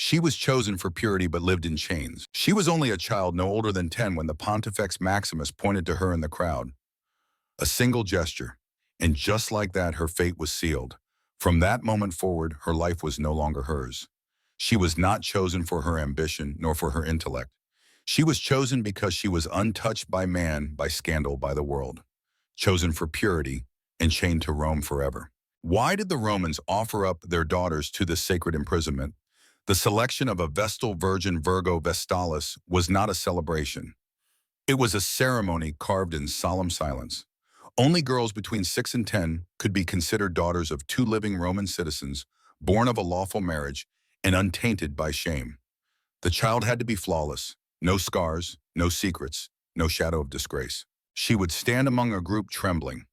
She was chosen for purity but lived in chains. She was only a child no older than 10 when the Pontifex Maximus pointed to her in the crowd. A single gesture, and just like that, her fate was sealed. From that moment forward, her life was no longer hers. She was not chosen for her ambition nor for her intellect. She was chosen because she was untouched by man, by scandal, by the world. Chosen for purity and chained to Rome forever. Why did the Romans offer up their daughters to this sacred imprisonment? The selection of a Vestal Virgin Virgo Vestalis was not a celebration. It was a ceremony carved in solemn silence. Only girls between 6 and 10 could be considered daughters of two living Roman citizens, born of a lawful marriage and untainted by shame. The child had to be flawless, no scars, no secrets, no shadow of disgrace. She would stand among a group trembling.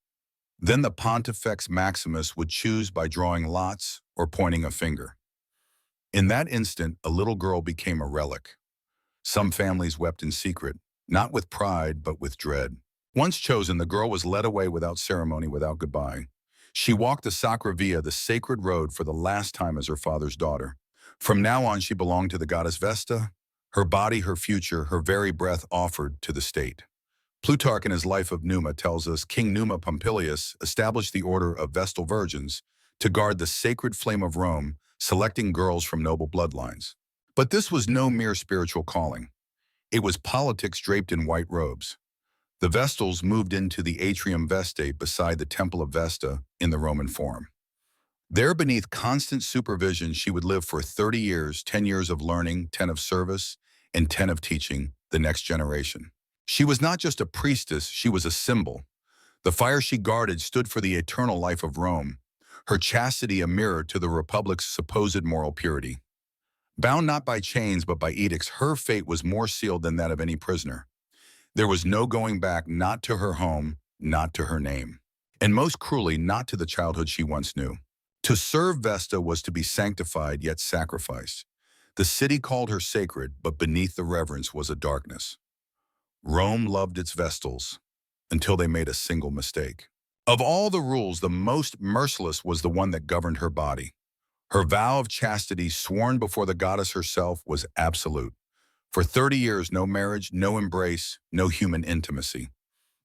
Then the Pontifex Maximus would choose by drawing lots or pointing a finger. In that instant, a little girl became a relic. Some families wept in secret, not with pride, but with dread. Once chosen, the girl was led away without ceremony, without goodbye. She walked the Sacra Via, the sacred road, for the last time as her father's daughter. From now on, she belonged to the goddess Vesta, her body, her future, her very breath offered to the state. Plutarch in his Life of Numa tells us King Numa Pompilius established the order of Vestal Virgins to guard the sacred flame of Rome, selecting girls from noble bloodlines. But this was no mere spiritual calling. It was politics draped in white robes. The Vestals moved into the Atrium Vestae beside the Temple of Vesta in the Roman Forum. There, beneath constant supervision, she would live for 30 years, 10 years of learning, 10 of service, and 10 of teaching the next generation. She was not just a priestess, she was a symbol. The fire she guarded stood for the eternal life of Rome, her chastity a mirror to the Republic's supposed moral purity. Bound not by chains but by edicts, her fate was more sealed than that of any prisoner. There was no going back, not to her home, not to her name, and most cruelly, not to the childhood she once knew. To serve Vesta was to be sanctified yet sacrificed. The city called her sacred, but beneath the reverence was a darkness. Rome loved its Vestals until they made a single mistake. Of all the rules, the most merciless was the one that governed her body. Her vow of chastity, sworn before the goddess herself, was absolute. For 30 years, no marriage, no embrace, no human intimacy.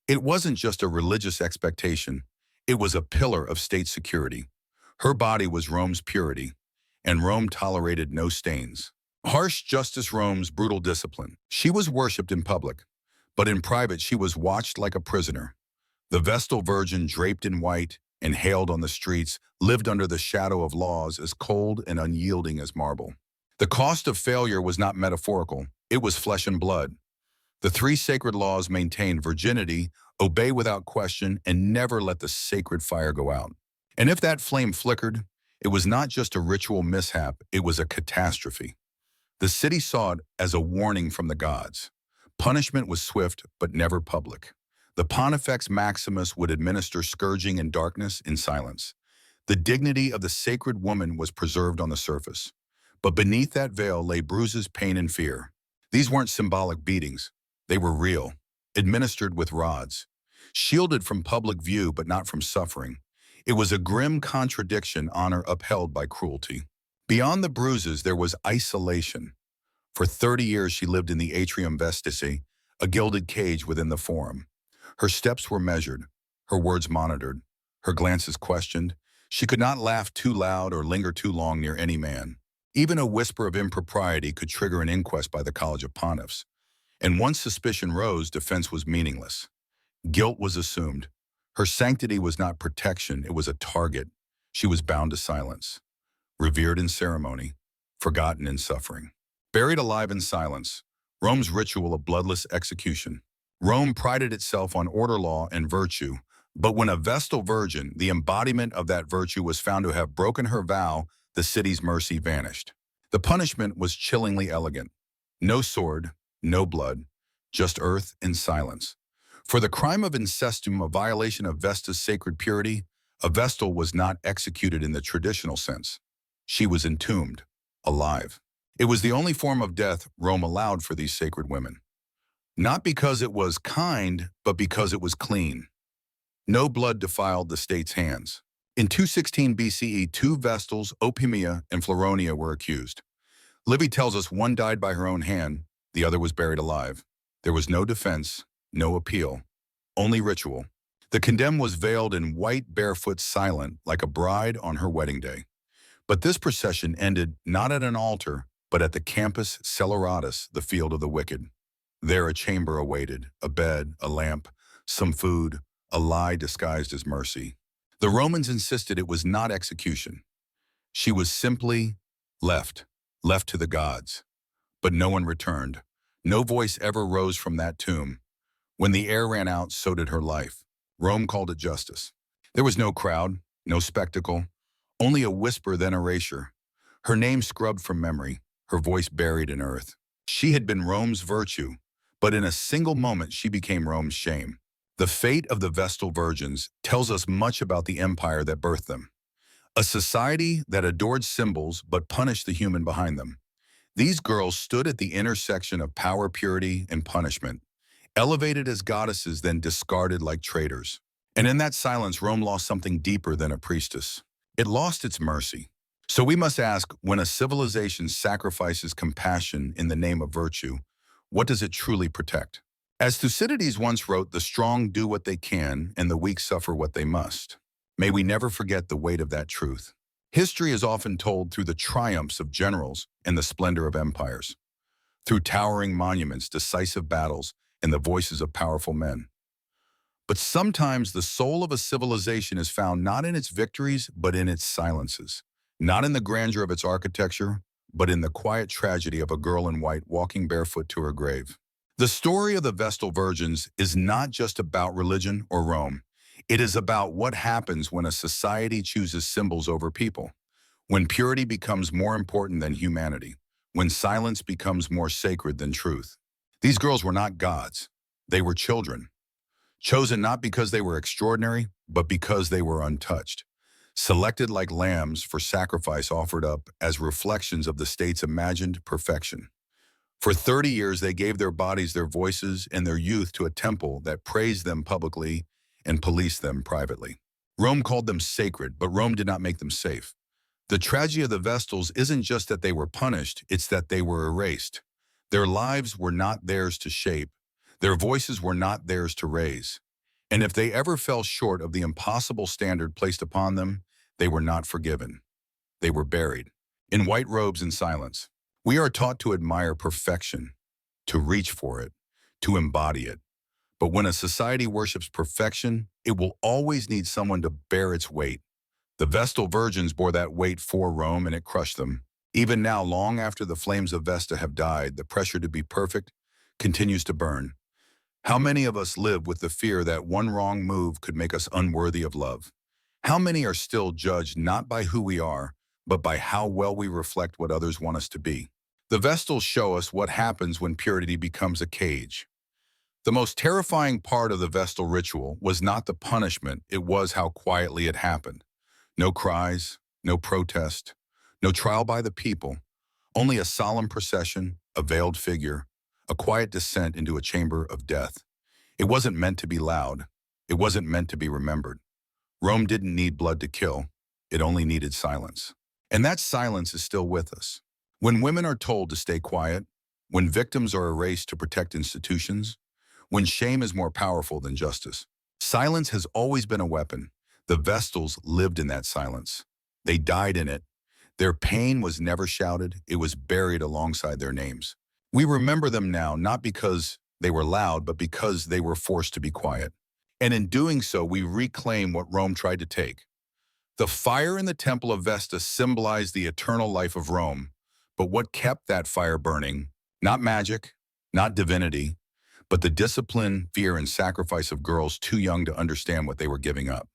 It wasn't just a religious expectation, it was a pillar of state security. Her body was Rome's purity, and Rome tolerated no stains. Harsh justice, Rome's brutal discipline. She was worshipped in public, but in private she was watched like a prisoner. The Vestal Virgin, draped in white and hailed on the streets, lived under the shadow of laws as cold and unyielding as marble. The cost of failure was not metaphorical, it was flesh and blood. The three sacred laws maintained virginity, obey without question, and never let the sacred fire go out. And if that flame flickered, it was not just a ritual mishap, it was a catastrophe. The city saw it as a warning from the gods. Punishment was swift, but never public. The Pontifex Maximus would administer scourging in darkness, in silence. The dignity of the sacred woman was preserved on the surface. But beneath that veil lay bruises, pain, and fear. These weren't symbolic beatings. They were real, administered with rods. Shielded from public view, but not from suffering. It was a grim contradiction, honor upheld by cruelty. Beyond the bruises, there was isolation. For 30 years, she lived in the Atrium Vestae, a gilded cage within the Forum. Her steps were measured, her words monitored, her glances questioned. She could not laugh too loud or linger too long near any man. Even a whisper of impropriety could trigger an inquest by the College of Pontiffs. And once suspicion rose, defense was meaningless. Guilt was assumed. Her sanctity was not protection, it was a target. She was bound to silence. Revered in ceremony, forgotten in suffering. Buried alive in silence, Rome's ritual of bloodless execution. Rome prided itself on order, law, and virtue, but when a Vestal Virgin, the embodiment of that virtue, was found to have broken her vow, the city's mercy vanished. The punishment was chillingly elegant. No sword, no blood, just earth and silence. For the crime of incestum, a violation of Vesta's sacred purity, a Vestal was not executed in the traditional sense. She was entombed, alive. It was the only form of death Rome allowed for these sacred women. Not because it was kind, but because it was clean. No blood defiled the state's hands. In 216 BCE, two Vestals, Opimia and Floronia, were accused. Livy tells us one died by her own hand, the other was buried alive. There was no defense, no appeal, only ritual. The condemned was veiled in white, barefoot, silent, like a bride on her wedding day. But this procession ended not at an altar, but at the campus Celeratus, the field of the wicked. There a chamber awaited, a bed, a lamp, some food, a lie disguised as mercy. The Romans insisted it was not execution. She was simply left, left to the gods. But no one returned. No voice ever rose from that tomb. When the air ran out, so did her life. Rome called it justice. There was no crowd, no spectacle, only a whisper, then erasure. Her name scrubbed from memory, her voice buried in earth. She had been Rome's virtue, but in a single moment she became Rome's shame. The fate of the Vestal Virgins tells us much about the empire that birthed them. A society that adored symbols but punished the human behind them. These girls stood at the intersection of power, purity, and punishment, elevated as goddesses then discarded like traitors. And in that silence, Rome lost something deeper than a priestess. It lost its mercy. So we must ask, when a civilization sacrifices compassion in the name of virtue, what does it truly protect? As Thucydides once wrote, the strong do what they can and the weak suffer what they must. May we never forget the weight of that truth. History is often told through the triumphs of generals and the splendor of empires, through towering monuments, decisive battles, and the voices of powerful men. But sometimes the soul of a civilization is found not in its victories, but in its silences, not in the grandeur of its architecture, but in the quiet tragedy of a girl in white walking barefoot to her grave. The story of the Vestal Virgins is not just about religion or Rome. It is about what happens when a society chooses symbols over people, when purity becomes more important than humanity, when silence becomes more sacred than truth. These girls were not gods. They were children, chosen not because they were extraordinary, but because they were untouched, selected like lambs for sacrifice offered up as reflections of the state's imagined perfection. For 30 years, they gave their bodies, their voices, and their youth to a temple that praised them publicly and policed them privately. Rome called them sacred, but Rome did not make them safe. The tragedy of the Vestals isn't just that they were punished, it's that they were erased. Their lives were not theirs to shape. Their voices were not theirs to raise. And if they ever fell short of the impossible standard placed upon them, they were not forgiven. They were buried in white robes in silence. We are taught to admire perfection, to reach for it, to embody it. But when a society worships perfection, it will always need someone to bear its weight. The Vestal Virgins bore that weight for Rome, and it crushed them. Even now, long after the flames of Vesta have died, the pressure to be perfect continues to burn. How many of us live with the fear that one wrong move could make us unworthy of love? How many are still judged not by who we are, but by how well we reflect what others want us to be? The Vestals show us what happens when purity becomes a cage. The most terrifying part of the Vestal ritual was not the punishment, it was how quietly it happened. No cries, no protest, no trial by the people, only a solemn procession, a veiled figure, a quiet descent into a chamber of death. It wasn't meant to be loud. It wasn't meant to be remembered. Rome didn't need blood to kill. It only needed silence. And that silence is still with us. When women are told to stay quiet, when victims are erased to protect institutions, when shame is more powerful than justice, silence has always been a weapon. The Vestals lived in that silence. They died in it. Their pain was never shouted. It was buried alongside their names. We remember them now not because they were loud, but because they were forced to be quiet. And in doing so, we reclaim what Rome tried to take. The fire in the Temple of Vesta symbolized the eternal life of Rome. But what kept that fire burning? Not magic, not divinity, but the discipline, fear, and sacrifice of girls too young to understand what they were giving up.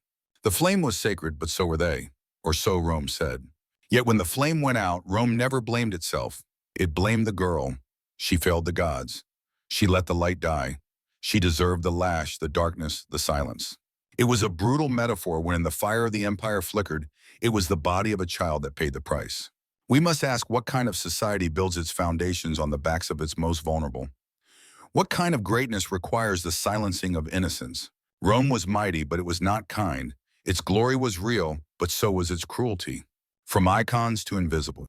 The flame was sacred, but so were they, or so Rome said. Yet when the flame went out, Rome never blamed itself. It blamed the girl. She failed the gods. She let the light die. She deserved the lash, the darkness, the silence. It was a brutal metaphor when in the fire of the empire flickered, it was the body of a child that paid the price. We must ask, what kind of society builds its foundations on the backs of its most vulnerable? What kind of greatness requires the silencing of innocence? Rome was mighty, but it was not kind. Its glory was real, but so was its cruelty. From icons to invisible.